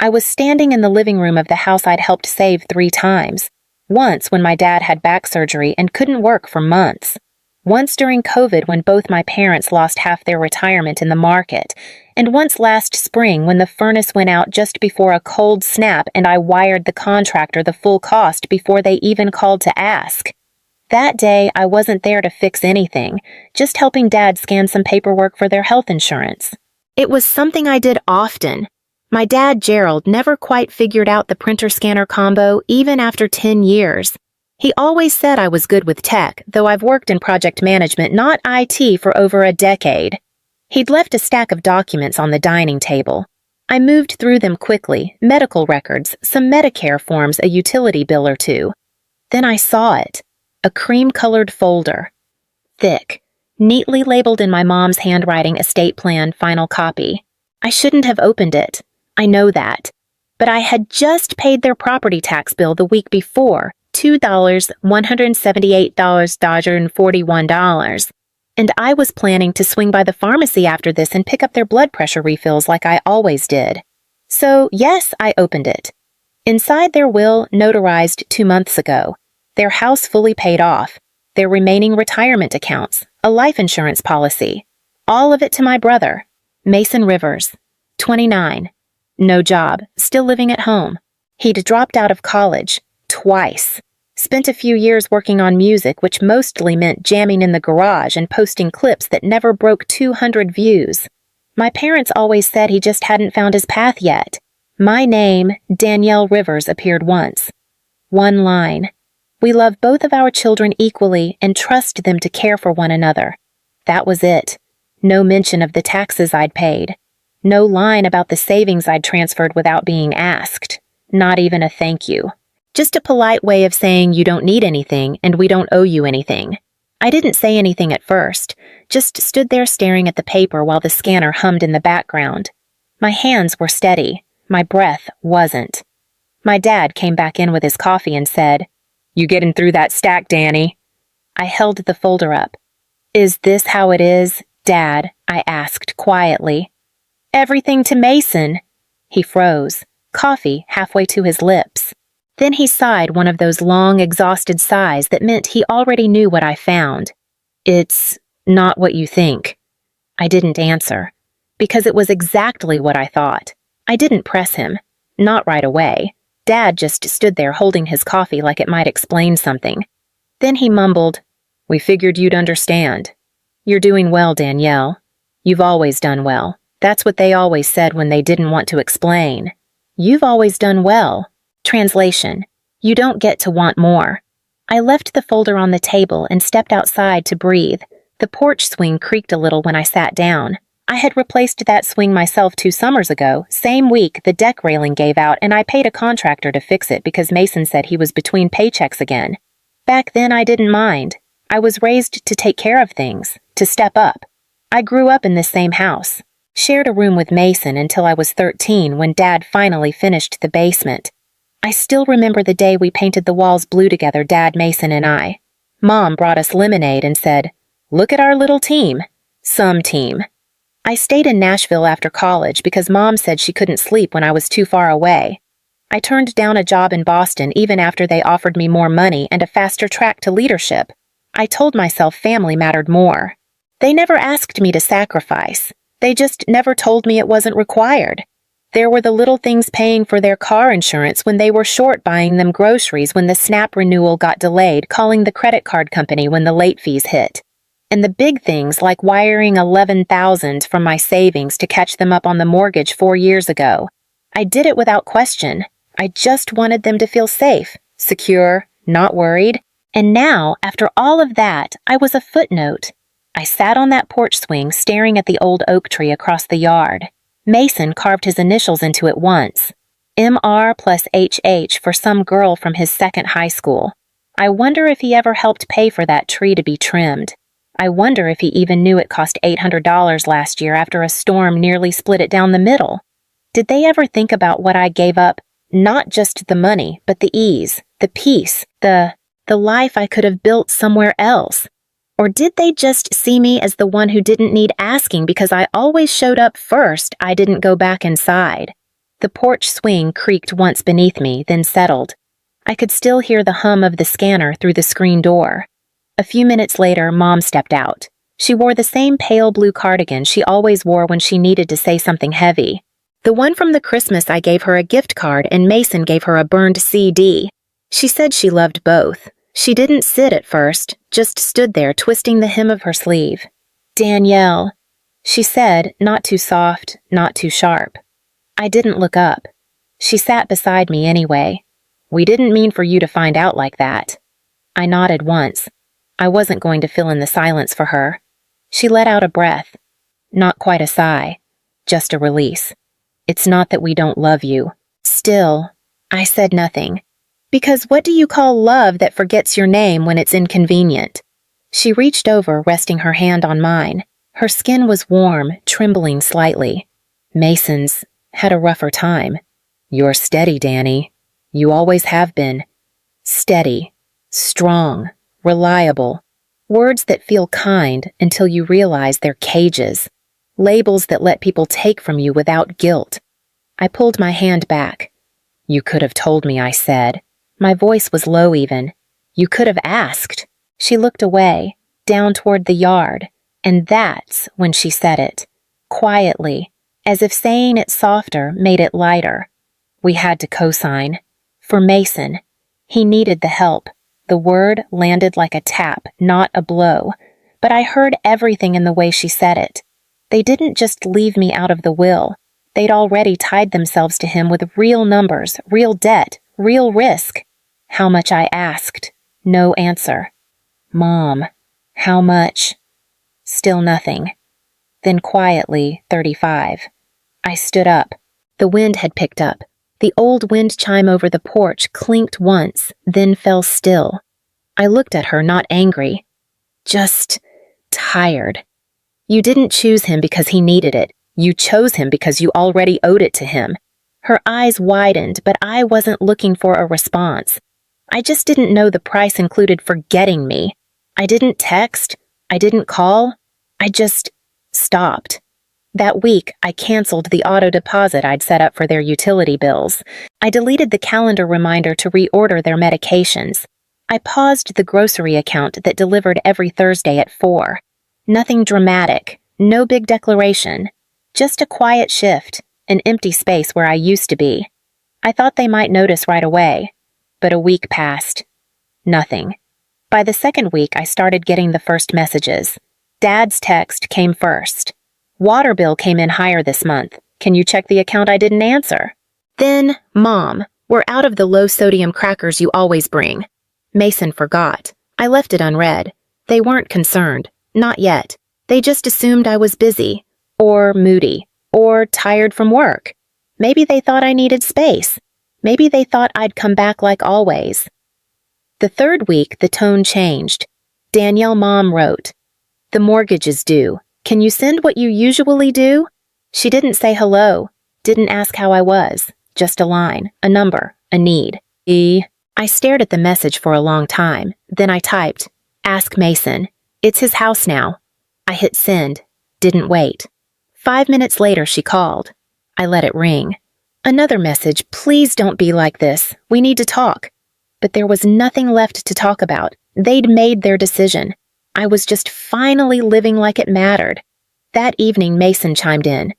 I was standing in the living room of the house I'd helped save 3 times. Once when my dad had back surgery and couldn't work for months. Once during COVID when both my parents lost half their retirement in the market. And once last spring when the furnace went out just before a cold snap and I wired the contractor the full cost before they even called to ask. That day, I wasn't there to fix anything, just helping Dad scan some paperwork for their health insurance. It was something I did often. My dad, Gerald, never quite figured out the printer-scanner combo even after 10 years. He always said I was good with tech, though I've worked in project management, not IT, for over a decade. He'd left a stack of documents on the dining table. I moved through them quickly, medical records, some Medicare forms, a utility bill or two. Then I saw it, a cream-colored folder. Thick, neatly labeled in my mom's handwriting, estate plan, final copy. I shouldn't have opened it. I know that. But I had just paid their property tax bill the week before, $178.41. And I was planning to swing by the pharmacy after this and pick up their blood pressure refills like I always did. So, yes, I opened it. Inside their will, notarized 2 months ago, their house fully paid off, their remaining retirement accounts, a life insurance policy, all of it to my brother, Mason Rivers, 29. No job, still living at home. He'd dropped out of college, twice. Spent a few years working on music, which mostly meant jamming in the garage and posting clips that never broke 200 views. My parents always said he just hadn't found his path yet. My name, Danielle Rivers, appeared once. One line. We love both of our children equally and trust them to care for one another. That was it. No mention of the taxes I'd paid. No line about the savings I'd transferred without being asked. Not even a thank you. Just a polite way of saying you don't need anything and we don't owe you anything. I didn't say anything at first, just stood there staring at the paper while the scanner hummed in the background. My hands were steady. My breath wasn't. My dad came back in with his coffee and said, "You getting through that stack, Danny?" I held the folder up. "Is this how it is, Dad?" I asked quietly. "Everything to Mason." He froze, coffee halfway to his lips. Then he sighed one of those long, exhausted sighs that meant he already knew what I found. "It's not what you think." I didn't answer, because it was exactly what I thought. I didn't press him, not right away. Dad just stood there holding his coffee like it might explain something. Then he mumbled, "We figured you'd understand. You're doing well, Danielle. You've always done well. That's what they always said when they didn't want to explain. You've always done well." Translation: You don't get to want more. I left the folder on the table and stepped outside to breathe. The porch swing creaked a little when I sat down. I had replaced that swing myself 2 summers ago. Same week, the deck railing gave out and I paid a contractor to fix it because Mason said he was between paychecks again. Back then, I didn't mind. I was raised to take care of things, to step up. I grew up in this same house. Shared a room with Mason until I was 13 when Dad finally finished the basement. I still remember the day we painted the walls blue together, Dad, Mason, and I. Mom brought us lemonade and said, "Look at our little team." Some team. I stayed in Nashville after college because Mom said she couldn't sleep when I was too far away. I turned down a job in Boston even after they offered me more money and a faster track to leadership. I told myself family mattered more. They never asked me to sacrifice. They just never told me it wasn't required. There were the little things paying for their car insurance when they were short buying them groceries when the SNAP renewal got delayed, calling the credit card company when the late fees hit. And the big things like wiring $11,000 from my savings to catch them up on the mortgage 4 years ago. I did it without question. I just wanted them to feel safe, secure, not worried. And now, after all of that, I was a footnote. I sat on that porch swing staring at the old oak tree across the yard. Mason carved his initials into it once. MR plus HH for some girl from his second high school. I wonder if he ever helped pay for that tree to be trimmed. I wonder if he even knew it cost $800 last year after a storm nearly split it down the middle. Did they ever think about what I gave up? Not just the money, but the ease, the peace, the life I could have built somewhere else. Or did they just see me as the one who didn't need asking because I always showed up first? I didn't go back inside. The porch swing creaked once beneath me, then settled. I could still hear the hum of the scanner through the screen door. A few minutes later, Mom stepped out. She wore the same pale blue cardigan she always wore when she needed to say something heavy. The one from the Christmas I gave her a gift card and Mason gave her a burned CD. She said she loved both. She didn't sit at first, just stood there twisting the hem of her sleeve. "Danielle," she said, not too soft, not too sharp. I didn't look up. She sat beside me anyway. "We didn't mean for you to find out like that." I nodded once. I wasn't going to fill in the silence for her. She let out a breath. Not quite a sigh, just a release. "It's not that we don't love you." Still, I said nothing. Because what do you call love that forgets your name when it's inconvenient? She reached over, resting her hand on mine. Her skin was warm, trembling slightly. "Mason's had a rougher time." "You're steady, Danny. You always have been. Steady, strong, reliable. Words that feel kind until you realize they're cages. Labels that let people take from you without guilt." I pulled my hand back. "You could have told me," I said. My voice was low even. "You could have asked." She looked away, down toward the yard, and that's when she said it. Quietly, as if saying it softer made it lighter. We had to co-sign. For Mason. He needed the help. The word landed like a tap, not a blow. But I heard everything in the way she said it. They didn't just leave me out of the will. They'd already tied themselves to him with real numbers, real debt, real risk. How much I asked. No answer. "Mom, how much?" Still nothing. Then quietly, 35. I stood up. The wind had picked up. The old wind chime over the porch clinked once, then fell still. I looked at her, not angry. Just tired. "You didn't choose him because he needed it. You chose him because you already owed it to him." Her eyes widened, but I wasn't looking for a response. I just didn't know the price included forgetting me. I didn't text. I didn't call. I just stopped. That week, I canceled the auto deposit I'd set up for their utility bills. I deleted the calendar reminder to reorder their medications. I paused the grocery account that delivered every Thursday at 4. Nothing dramatic, no big declaration. Just a quiet shift, an empty space where I used to be. I thought they might notice right away. But a week passed. Nothing. By the second week, I started getting the first messages. Dad's text came first. "Water bill came in higher this month. Can you check the account I didn't answer?" Then, "Mom, we're out of the low-sodium crackers you always bring." Mason forgot. I left it unread. They weren't concerned. Not yet. They just assumed I was busy, or moody, or tired from work. Maybe they thought I needed space. Maybe they thought I'd come back like always. The third week, the tone changed. Danielle, Mom wrote, "The mortgage is due. Can you send what you usually do?" She didn't say hello, didn't ask how I was. Just a line, a number, a need. I stared at the message for a long time. Then I typed, "Ask Mason. It's his house now." I hit send. Didn't wait. 5 minutes later, she called. I let it ring. Another message, "Please don't be like this. We need to talk." But there was nothing left to talk about. They'd made their decision. I was just finally living like it mattered. That evening, Mason chimed in.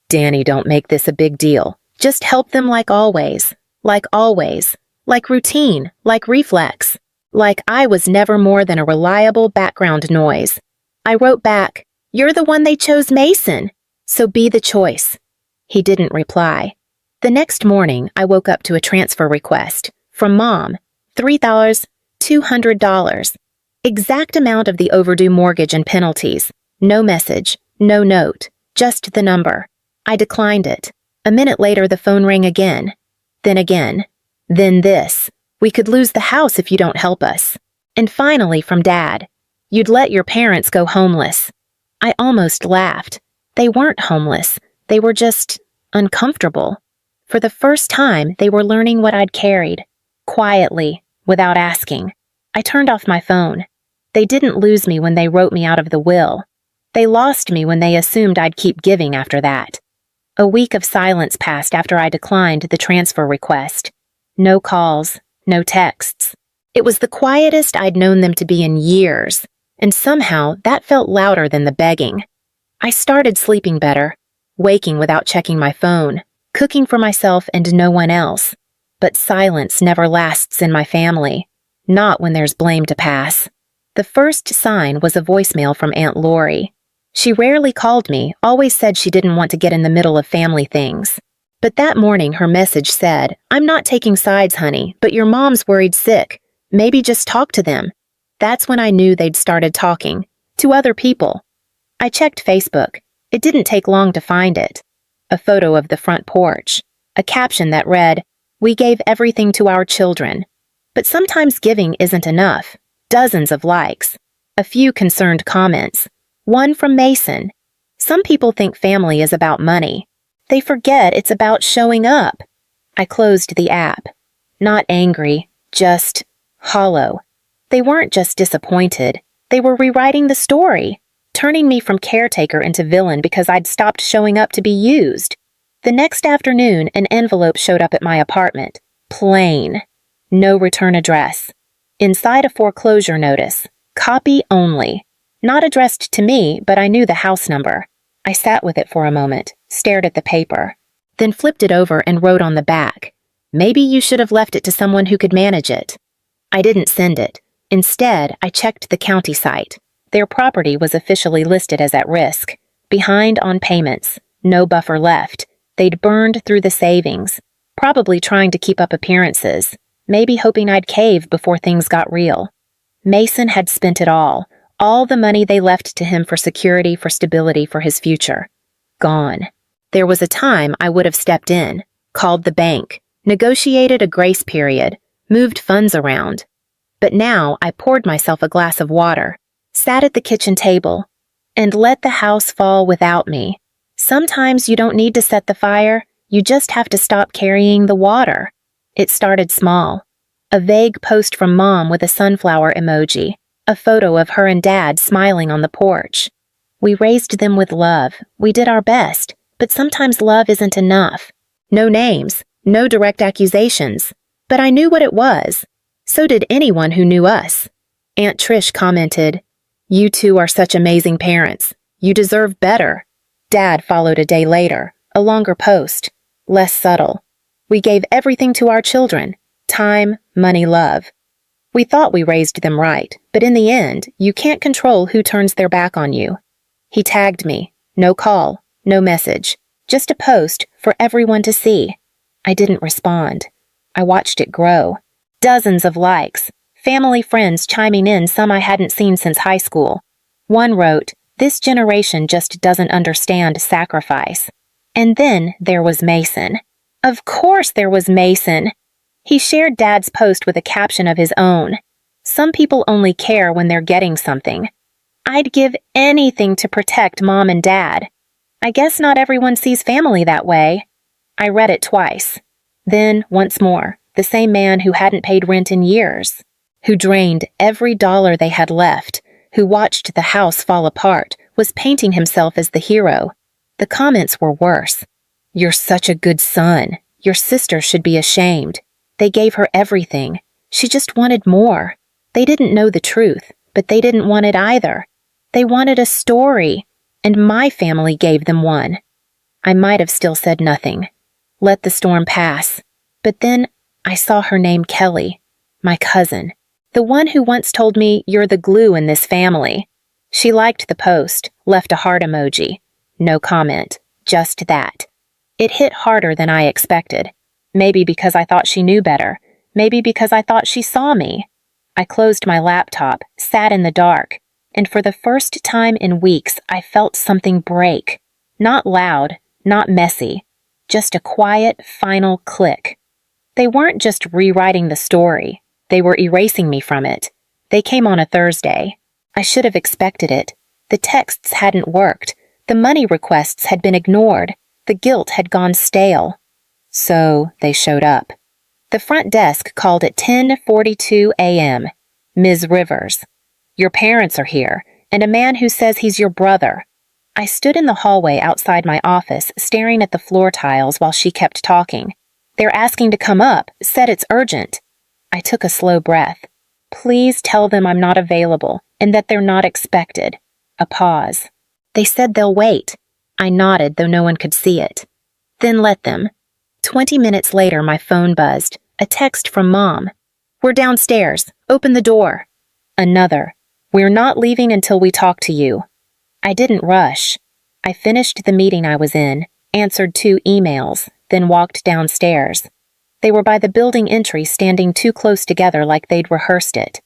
"Danny, don't make this a big deal. Just help them like always. Like always. Like routine. Like reflex. Like I was never more than a reliable background noise." I wrote back, "You're the one they chose, Mason. So be the choice." He didn't reply. The next morning, I woke up to a transfer request. From Mom. $3,200. Exact amount of the overdue mortgage and penalties. No message. No note. Just the number. I declined it. A minute later, the phone rang again. Then again. Then this. "We could lose the house if you don't help us." And finally, from Dad. "You'd let your parents go homeless." I almost laughed. They weren't homeless. They were just uncomfortable. For the first time, they were learning what I'd carried. Quietly, without asking. I turned off my phone. They didn't lose me when they wrote me out of the will. They lost me when they assumed I'd keep giving after that. A week of silence passed after I declined the transfer request. No calls, no texts. It was the quietest I'd known them to be in years, and somehow that felt louder than the begging. I started sleeping better, waking without checking my phone, cooking for myself and no one else. But silence never lasts in my family, not when there's blame to pass. The first sign was a voicemail from Aunt Lori. She rarely called me, always said she didn't want to get in the middle of family things. But that morning her message said, "I'm not taking sides, honey, but your mom's worried sick. Maybe just talk to them." That's when I knew they'd started talking, to other people. I checked Facebook. It didn't take long to find it. A photo of the front porch. A caption that read, "We gave everything to our children." But sometimes giving isn't enough. Dozens of likes. A few concerned comments. One from Mason. Some people think family is about money. They forget it's about showing up. I closed the app. Not angry, just hollow. They weren't just disappointed. They were rewriting the story, turning me from caretaker into villain because I'd stopped showing up to be used. The next afternoon, an envelope showed up at my apartment. Plain. No return address. Inside a foreclosure notice. Copy only. Not addressed to me, but I knew the house number. I sat with it for a moment, stared at the paper, then flipped it over and wrote on the back, "Maybe you should have left it to someone who could manage it." I didn't send it. Instead, I checked the county site. Their property was officially listed as at risk, behind on payments, no buffer left. They'd burned through the savings, probably trying to keep up appearances, maybe hoping I'd cave before things got real. Mason had spent it all the money they left to him for security, for stability, for his future. Gone. There was a time I would have stepped in, called the bank, negotiated a grace period, moved funds around. But now I poured myself a glass of water, sat at the kitchen table, and let the house fall without me. Sometimes you don't need to set the fire, you just have to stop carrying the water. It started small. A vague post from Mom with a sunflower emoji, a photo of her and Dad smiling on the porch. We raised them with love. We did our best, but sometimes love isn't enough. No names, no direct accusations, but I knew what it was. So did anyone who knew us. Aunt Trish commented, "You two are such amazing parents. You deserve better." Dad followed a day later, a longer post, less subtle. "We gave everything to our children. Time, money, love. We thought we raised them right, but in the end, you can't control who turns their back on you." He tagged me. No call, no message. Just a post for everyone to see. I didn't respond. I watched it grow. Dozens of likes. Family friends chiming in, some I hadn't seen since high school. One wrote, "This generation just doesn't understand sacrifice." And then there was Mason. Of course there was Mason. He shared Dad's post with a caption of his own. "Some people only care when they're getting something." I'd give anything to protect Mom and Dad. I guess not everyone sees family that way. I read it twice. Then, once more, the same man who hadn't paid rent in years, who drained every dollar they had left, who watched the house fall apart, was painting himself as the hero. The comments were worse. "You're such a good son. Your sister should be ashamed. They gave her everything. She just wanted more." They didn't know the truth, but they didn't want it either. They wanted a story, and my family gave them one. I might have still said nothing. Let the storm pass. But then I saw her name Kelly, my cousin, the one who once told me, "You're the glue in this family." She liked the post, left a heart emoji. No comment, just that. It hit harder than I expected. Maybe because I thought she knew better. Maybe because I thought she saw me. I closed my laptop, sat in the dark, and for the first time in weeks I felt something break. Not loud, not messy, just a quiet, final click. They weren't just rewriting the story. They were erasing me from it. They came on a Thursday. I should have expected it. The texts hadn't worked. The money requests had been ignored. The guilt had gone stale. So they showed up. The front desk called at 10:42 a.m. "Ms. Rivers, your parents are here, and a man who says he's your brother." I stood in the hallway outside my office, staring at the floor tiles while she kept talking. They're asking to come up, said it's urgent. I took a slow breath. Please tell them I'm not available and that they're not expected. A pause. They said they'll wait. I nodded, though no one could see it. Then let them. 20 minutes later, my phone buzzed. A text from Mom. We're downstairs. Open the door. Another. We're not leaving until we talk to you. I didn't rush. I finished the meeting I was in, answered 2 emails, then walked downstairs. They were by the building entry, standing too close together like they'd rehearsed it.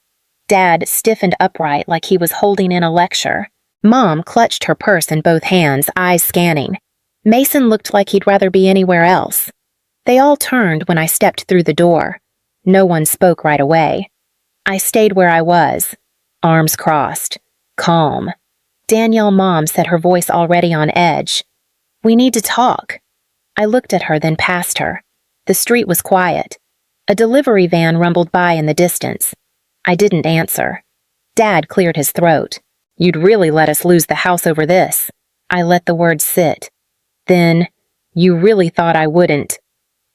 Dad stiffened upright like he was holding in a lecture. Mom clutched her purse in both hands, eyes scanning. Mason looked like he'd rather be anywhere else. They all turned when I stepped through the door. No one spoke right away. I stayed where I was, arms crossed, calm. Danielle Mom said, her voice already on edge. We need to talk. I looked at her, then past her. The street was quiet. A delivery van rumbled by in the distance. I didn't answer. Dad cleared his throat. You'd really let us lose the house over this. I let the words sit. Then, you really thought I wouldn't.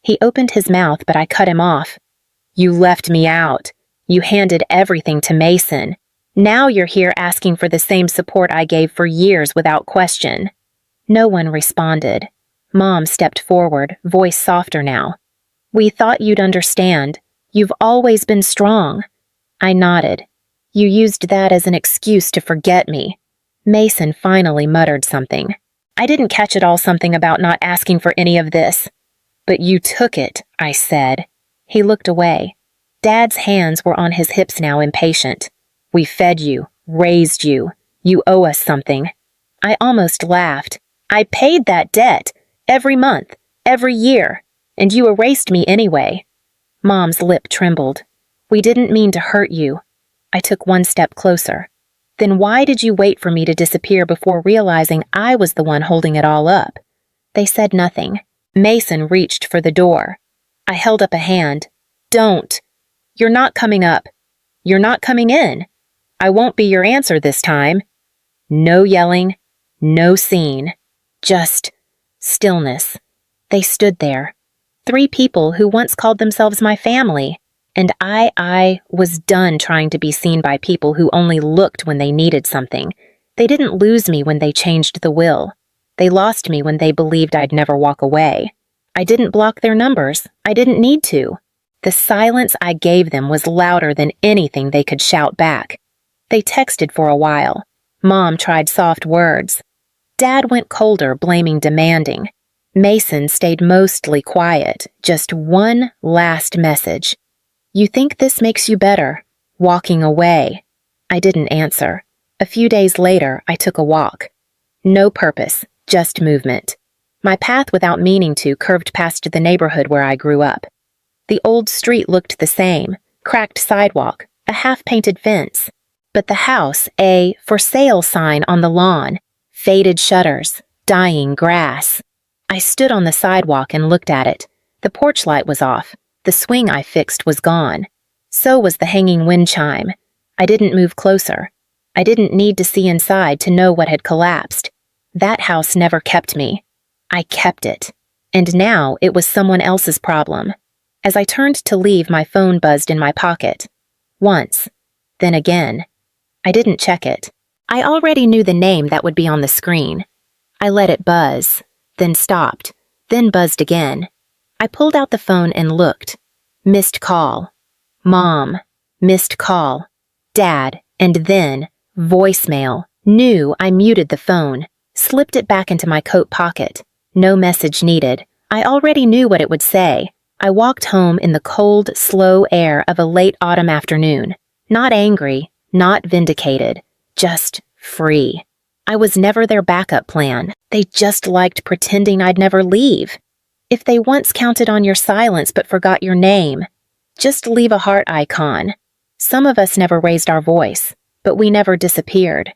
He opened his mouth, but I cut him off. You left me out. You handed everything to Mason. Now you're here asking for the same support I gave for years without question. No one responded. Mom stepped forward, voice softer now. We thought you'd understand. You've always been strong. I nodded. You used that as an excuse to forget me. Mason finally muttered something. I didn't catch it all, something about not asking for any of this. But you took it, I said. He looked away. Dad's hands were on his hips now, impatient. We fed you, raised you. You owe us something. I almost laughed. I paid that debt. Every month, every year. And you erased me anyway. Mom's lip trembled. We didn't mean to hurt you. I took one step closer. Then why did you wait for me to disappear before realizing I was the one holding it all up? They said nothing. Mason reached for the door. I held up a hand. Don't. You're not coming up. You're not coming in. I won't be your answer this time. No yelling. No scene. Just stillness. They stood there. 3 people who once called themselves my family. And I was done trying to be seen by people who only looked when they needed something. They didn't lose me when they changed the will. They lost me when they believed I'd never walk away. I didn't block their numbers. I didn't need to. The silence I gave them was louder than anything they could shout back. They texted for a while. Mom tried soft words. Dad went colder, blaming, demanding. Mason stayed mostly quiet, just one last message. You think this makes you better? Walking away. I didn't answer. A few days later, I took a walk. No purpose, just movement. My path, without meaning to, curved past the neighborhood where I grew up. The old street looked the same, cracked sidewalk, a half-painted fence. But the house, a for sale sign on the lawn, faded shutters, dying grass. I stood on the sidewalk and looked at it. The porch light was off. The swing I fixed was gone. So was the hanging wind chime. I didn't move closer. I didn't need to see inside to know what had collapsed. That house never kept me. I kept it. And now it was someone else's problem. As I turned to leave, my phone buzzed in my pocket. Once. Then again. I didn't check it. I already knew the name that would be on the screen. I let it buzz, then stopped, then buzzed again. I pulled out the phone and looked. Missed call. Mom. Missed call. Dad. And then, voicemail. Knew I muted the phone. Slipped it back into my coat pocket. No message needed. I already knew what it would say. I walked home in the cold, slow air of a late autumn afternoon. Not angry, not vindicated. Just free. I was never their backup plan. They just liked pretending I'd never leave. If they once counted on your silence but forgot your name, just leave a heart icon. Some of us never raised our voice, but we never disappeared.